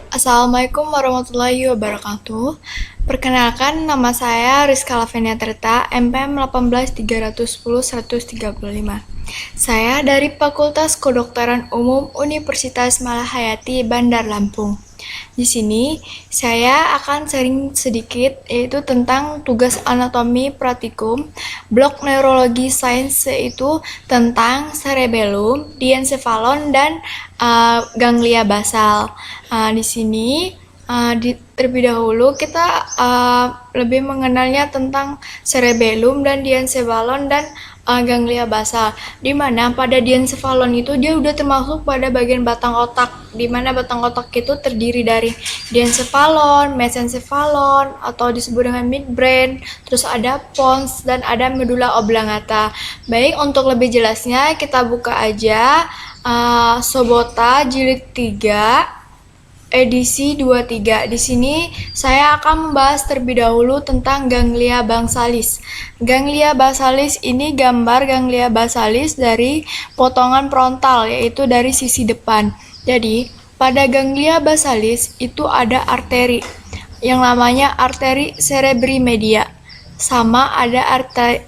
Assalamualaikum warahmatullahi wabarakatuh. Perkenalkan, nama saya Rizka Lavenia Tirta, MPM 18310-135. Saya dari Fakultas Kedokteran Umum Universitas Malahayati, Bandar Lampung. Di sini saya akan sharing sedikit yaitu tentang tugas anatomi praktikum blok neurologi sains, yaitu tentang cerebellum, diencephalon dan ganglia basal. Di sini terlebih dahulu kita lebih mengenalnya tentang cerebellum dan diencephalon dan ganglia basal, di mana pada diencephalon itu dia udah termasuk pada bagian batang otak, di mana batang otak itu terdiri dari diencephalon, mesencephalon atau disebut dengan midbrain, terus ada pons dan ada medula oblongata. Baik, untuk lebih jelasnya kita buka aja Sobota jilid 3 edisi 23. Di sini saya akan membahas terlebih dahulu tentang ganglia basalis. Ganglia basalis ini gambar ganglia basalis dari potongan frontal, yaitu dari sisi depan. Jadi, pada ganglia basalis itu ada arteri yang namanya arteri cerebri media, sama ada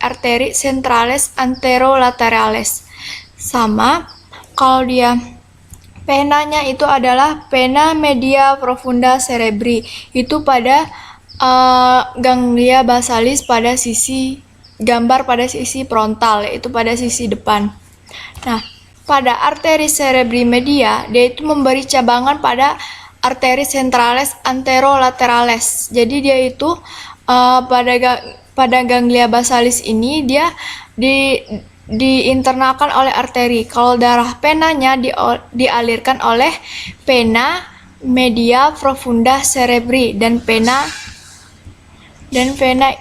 arteri centralis anterolateralis. Sama kalau dia penanya itu adalah pena media profunda cerebri, itu pada ganglia basalis pada sisi gambar pada sisi frontal, yaitu pada sisi depan. Nah, pada arteri cerebri media dia itu memberi cabangan pada arteri centralis anterolateralis. Jadi dia itu pada ganglia basalis ini dia diinternalkan oleh arteri. Kalau darah penanya dialirkan oleh pena media profunda cerebri dan vena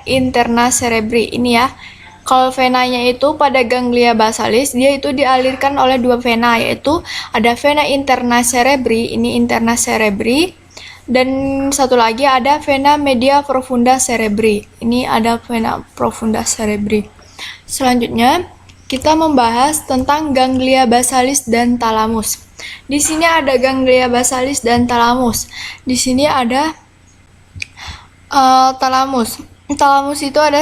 interna cerebri. Ini ya. Kalau venanya itu pada ganglia basalis dia itu dialirkan oleh dua vena, yaitu ada vena interna cerebri, ini interna cerebri, dan satu lagi ada vena media profunda cerebri. Ini ada vena profunda cerebri. Selanjutnya kita membahas tentang ganglia basalis dan talamus. Di sini ada ganglia basalis dan talamus. Di sini ada talamus. Talamus itu ada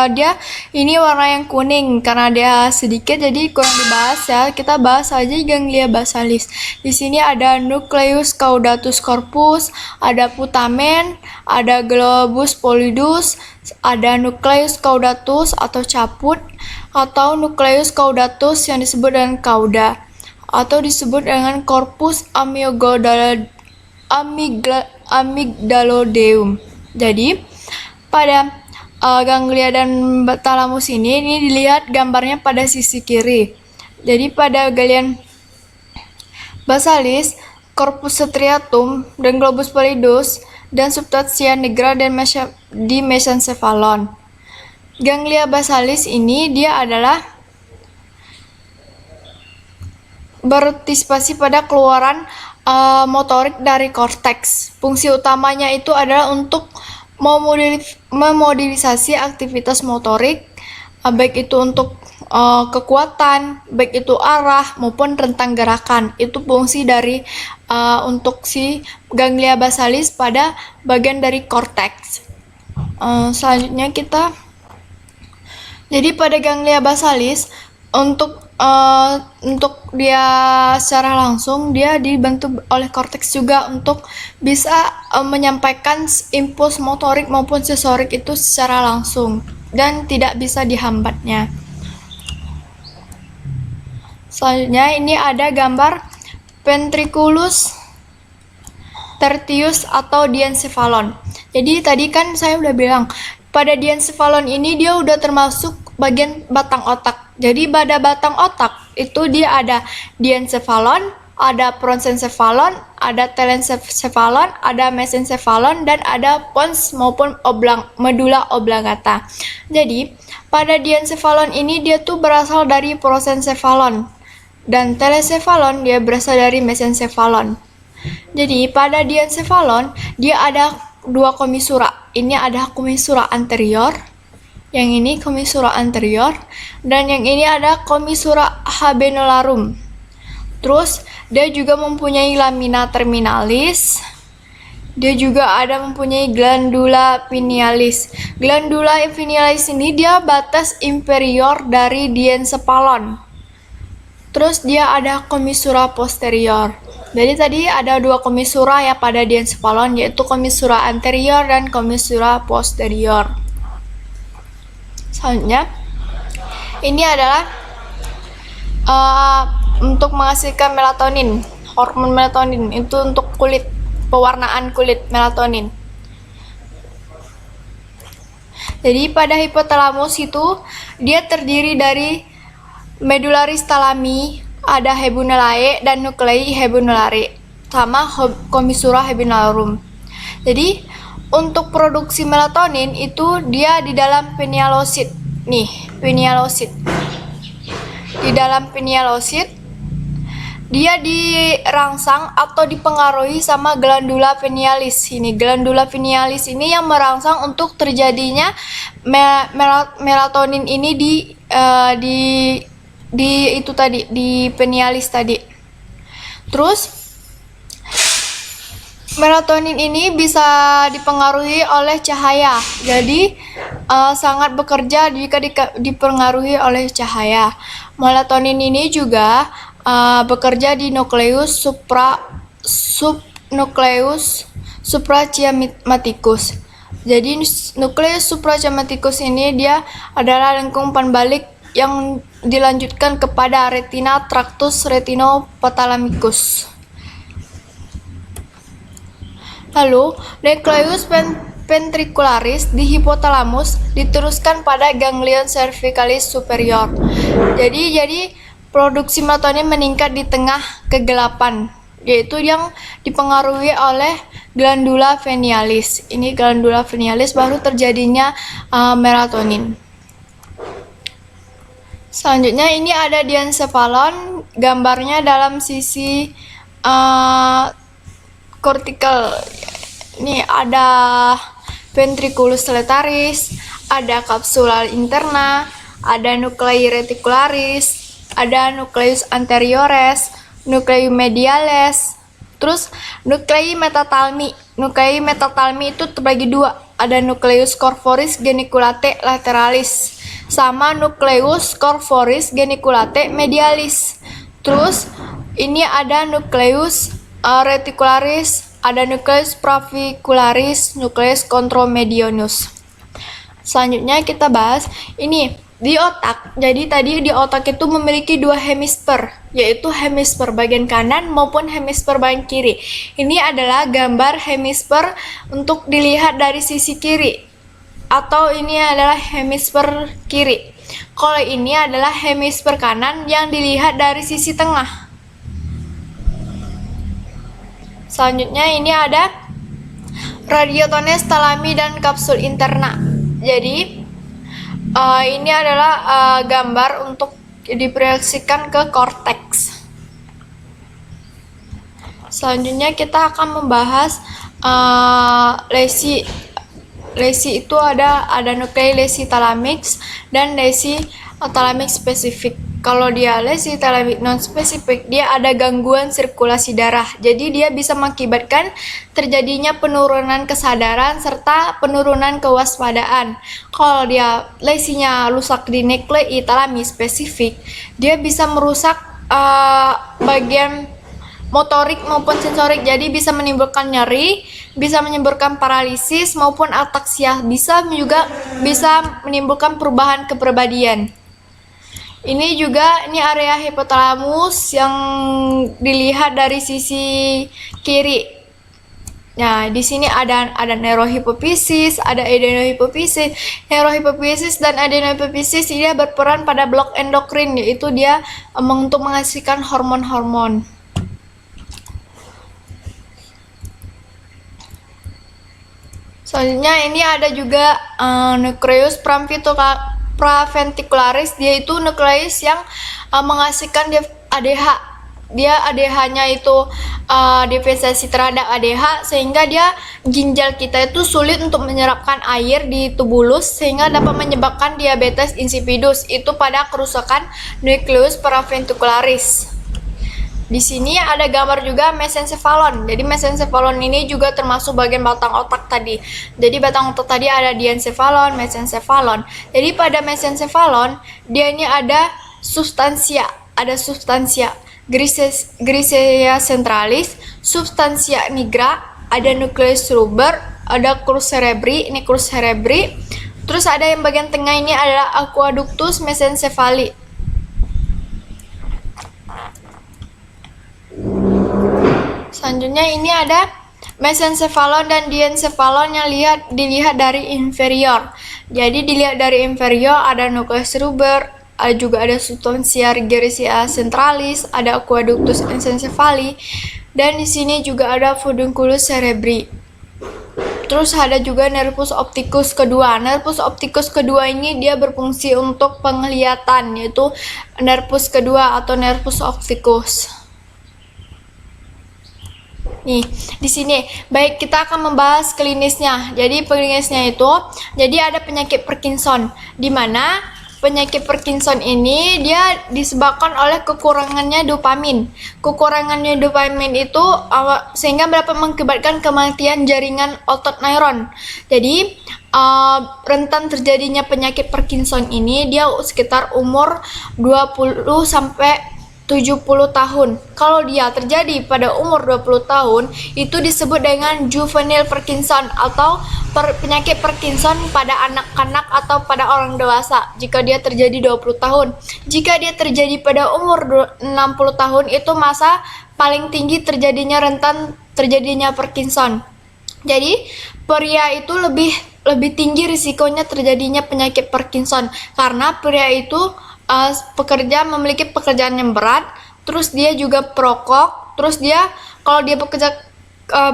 dia ini warna yang kuning karena dia sedikit jadi kurang dibahas ya. Kita bahas aja ganglia basalis. Di sini ada nucleus caudatus corpus, ada putamen, ada globus pallidus, ada nucleus caudatus atau caput, atau nucleus caudatus yang disebut dengan cauda, atau disebut dengan corpus amygdalodeum. Jadi pada ganglia dan talamus ini dilihat gambarnya pada sisi kiri. Jadi pada ganglia basalis, corpus striatum dan globus pallidus dan substantia nigra dan di mesencephalon. Ganglia basalis ini dia adalah berpartisipasi pada keluaran motorik dari korteks. Fungsi utamanya itu adalah untuk memobilisasi aktivitas motorik, baik itu untuk kekuatan, baik itu arah maupun rentang gerakan. Itu fungsi dari untuk si ganglia basalis pada bagian dari korteks. Selanjutnya jadi pada ganglia basalis untuk dia secara langsung dia dibantu oleh korteks juga untuk bisa menyampaikan impuls motorik maupun sensorik itu secara langsung dan tidak bisa dihambatnya. Selanjutnya ini ada gambar ventriculus tertius atau diencephalon. Jadi tadi kan saya udah bilang pada diencephalon ini dia udah termasuk bagian batang otak. Jadi pada batang otak itu dia ada diencephalon, ada prosencephalon, ada telencephalon, ada mesencephalon, dan ada pons maupun medula oblongata. Jadi pada diencephalon ini dia tuh berasal dari prosencephalon dan telencephalon dia berasal dari mesencephalon. Jadi pada diencephalon dia ada dua komisura. Ini ada komisura anterior, yang ini komisura anterior, dan yang ini ada komisura habenularum. Terus dia juga mempunyai lamina terminalis. Dia juga ada mempunyai glandula pinealis. Glandula pinealis ini dia batas inferior dari diencephalon. Terus dia ada komisura posterior. Jadi tadi ada dua komisura ya pada diencephalon, yaitu komisura anterior dan komisura posterior. Selanjutnya, ini adalah untuk menghasilkan melatonin, hormon melatonin itu untuk kulit, pewarnaan kulit melatonin. Jadi pada hipotalamus itu dia terdiri dari medullaris thalami, ada habenulae dan nuclei habenulare, sama commissura habenularum. Jadi untuk produksi melatonin itu dia di dalam pinealocyte. Nih, pinealocyte. Di dalam pinealocyte dia dirangsang atau dipengaruhi sama glandula pinealis. Ini glandula pinealis ini yang merangsang untuk terjadinya melatonin ini di pinealis tadi. Terus melatonin ini bisa dipengaruhi oleh cahaya. Jadi sangat bekerja jika dipengaruhi oleh cahaya. Melatonin ini juga bekerja di nukleus suprachiasmaticus. Jadi nukleus suprachiasmaticus ini dia adalah lengkungan balik yang dilanjutkan kepada retina tractus retinophthalmicus. Lalu nukleus ventricularis di hipotalamus diteruskan pada ganglion cervicalis superior. Jadi produksi melatonin meningkat di tengah kegelapan, yaitu yang dipengaruhi oleh glandula pinealis. Ini glandula pinealis baru terjadinya melatonin. Selanjutnya ini ada diencephalon, gambarnya dalam sisi kortikal. Ini ada ventriculus letaris, ada capsula interna, ada nuclei reticularis, ada nucleus anteriores, nucleus mediales, terus nuclei metatalmi. Nuclei metatalmi itu terbagi dua, ada nucleus corporis geniculate lateralis sama nucleus corporis geniculate medialis. Terus ini ada nucleus reticularis, ada nucleus pravicularis, nucleus contromedianus. Selanjutnya kita bahas ini di otak. Jadi tadi di otak itu memiliki dua hemisfer, yaitu hemisfer bagian kanan maupun hemisfer bagian kiri. Ini adalah gambar hemisfer untuk dilihat dari sisi kiri, atau ini adalah hemisfer kiri. Kalau ini adalah hemisfer kanan yang dilihat dari sisi tengah. Selanjutnya ini ada radiotones thalami dan kapsul interna. Jadi ini adalah gambar untuk diproyeksikan ke korteks. Selanjutnya kita akan membahas lesi. Lesi itu ada nuklei lesi thalamix dan lesi thalamix spesifik. Kalau dia lesi thalamix non spesifik, dia ada gangguan sirkulasi darah. Jadi dia bisa mengakibatkan terjadinya penurunan kesadaran serta penurunan kewaspadaan. Kalau dia lesinya rusak di nuklei thalamix spesifik, dia bisa merusak bagian motorik maupun sensorik. Jadi bisa menimbulkan nyeri, bisa menimbulkan paralisis maupun ataksia, bisa menimbulkan perubahan kepribadian. Ini area hipotalamus yang dilihat dari sisi kiri. Nah, di sini ada neurohipofisis, ada adenohipofisis. Neurohipofisis dan adenohipofisis dia berperan pada blok endokrin, yaitu dia untuk menghasilkan hormon-hormon. Selanjutnya ini ada juga nucleus praventricularis, dia itu nukleus yang menghasilkan ADH. Dia ADH-nya itu definisi terhadap ADH, sehingga dia ginjal kita itu sulit untuk menyerapkan air di tubulus, sehingga dapat menyebabkan diabetes insipidus, itu pada kerusakan nukleus praventricularis. Di sini ada gambar juga mesencephalon. Jadi mesencephalon ini juga termasuk bagian batang otak tadi. Jadi batang otak tadi ada diencephalon, mesencephalon. Jadi pada mesencephalon dia ini ada substansia, Grisea centralis, substansia nigra, ada nucleus rubber, ada crus cerebri, ini crus cerebri. Terus ada yang bagian tengah ini adalah aqueductus mesencephali. Selanjutnya ini ada mesencephalon dan diencephalon yang dilihat dari inferior. Jadi dilihat dari inferior ada nucleus rubber, juga ada substansia Grisea centralis, ada aqueductus mesencephali, dan di sini juga ada furunculus cerebri. Terus ada juga nervus opticus kedua. Nervus opticus kedua ini dia berfungsi untuk penglihatan, yaitu nervus kedua atau nervus opticus. Nih, di sini baik kita akan membahas klinisnya. Jadi klinisnya itu jadi ada penyakit Parkinson, di mana penyakit Parkinson ini dia disebabkan oleh kekurangannya dopamin. Kekurangannya dopamin itu sehingga dapat mengakibatkan kematian jaringan otot neuron. Jadi rentan terjadinya penyakit Parkinson ini dia sekitar umur 20 sampai 70 tahun. Kalau dia terjadi pada umur 20 tahun, itu disebut dengan juvenile Parkinson atau penyakit Parkinson pada anak-anak atau pada orang dewasa jika dia terjadi 20 tahun. Jika dia terjadi pada umur 60 tahun, itu masa paling tinggi rentan terjadinya Parkinson. Jadi, pria itu lebih tinggi risikonya terjadinya penyakit Parkinson karena pria itu memiliki pekerjaan yang berat, terus dia juga perokok, terus dia kalau dia bekerja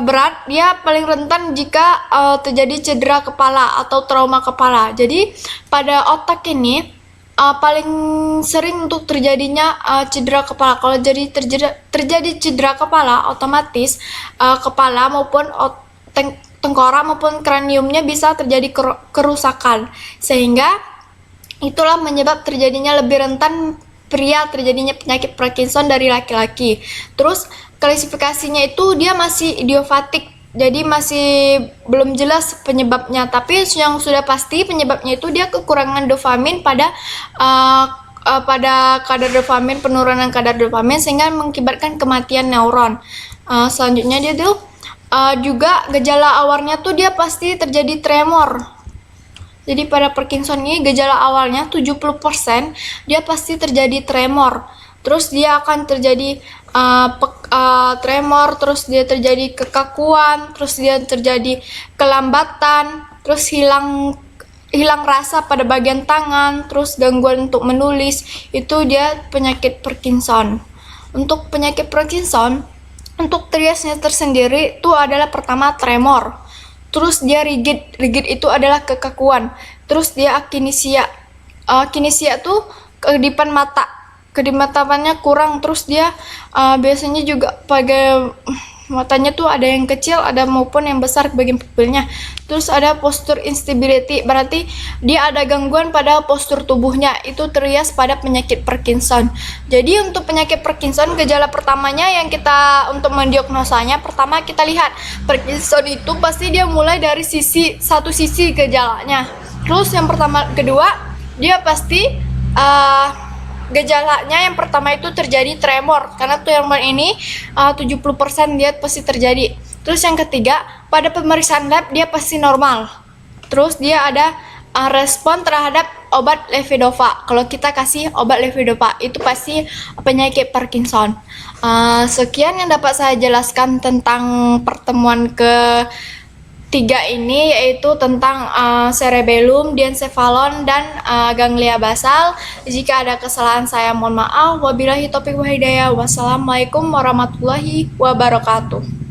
berat, dia paling rentan jika terjadi cedera kepala atau trauma kepala. Jadi pada otak ini paling sering untuk terjadinya cedera kepala. Kalau terjadi cedera kepala, otomatis kepala maupun tengkorak maupun kraniumnya bisa terjadi kerusakan, sehingga itulah menyebab terjadinya lebih rentan pria terjadinya penyakit Parkinson dari laki-laki. Terus klasifikasinya itu dia masih idiopatik, jadi masih belum jelas penyebabnya. Tapi yang sudah pasti penyebabnya itu dia kekurangan dopamin pada kadar dopamin, penurunan kadar dopamin sehingga mengakibatkan kematian neuron. Selanjutnya dia tuh juga gejala awalnya tuh dia pasti terjadi tremor. Jadi pada Parkinson ini gejala awalnya 70% dia pasti terjadi tremor. Terus dia akan terjadi tremor, terus dia terjadi kekakuan, terus dia terjadi kelambatan, terus hilang rasa pada bagian tangan, terus gangguan untuk menulis. Itu dia penyakit Parkinson. Untuk penyakit Parkinson, untuk triasnya tersendiri itu adalah pertama tremor. Terus dia rigid itu adalah kekakuan. Terus dia akinesia. Akinesia tuh kedipan mataannya kurang. Terus dia biasanya juga pada matanya tuh ada yang kecil, ada maupun yang besar bagian pupilnya. Terus ada posture instability, berarti dia ada gangguan pada postur tubuhnya. Itu terias pada penyakit Parkinson. Jadi untuk penyakit Parkinson gejala pertamanya yang kita untuk mendiagnosanya, pertama kita lihat Parkinson itu pasti dia mulai dari satu sisi gejalanya. Terus yang kedua dia pasti gejalanya yang pertama itu terjadi tremor, karena tremor ini 70% dia pasti terjadi. Terus yang ketiga, pada pemeriksaan lab dia pasti normal. Terus dia ada respon terhadap obat levodopa. Kalau kita kasih obat levodopa, itu pasti penyakit Parkinson. Sekian yang dapat saya jelaskan tentang pertemuan ketiga ini, yaitu tentang cerebellum, diencephalon, dan ganglia basal. Jika ada kesalahan saya mohon maaf. Wabillahi taufiq wal hidayah. Wassalamualaikum warahmatullahi wabarakatuh.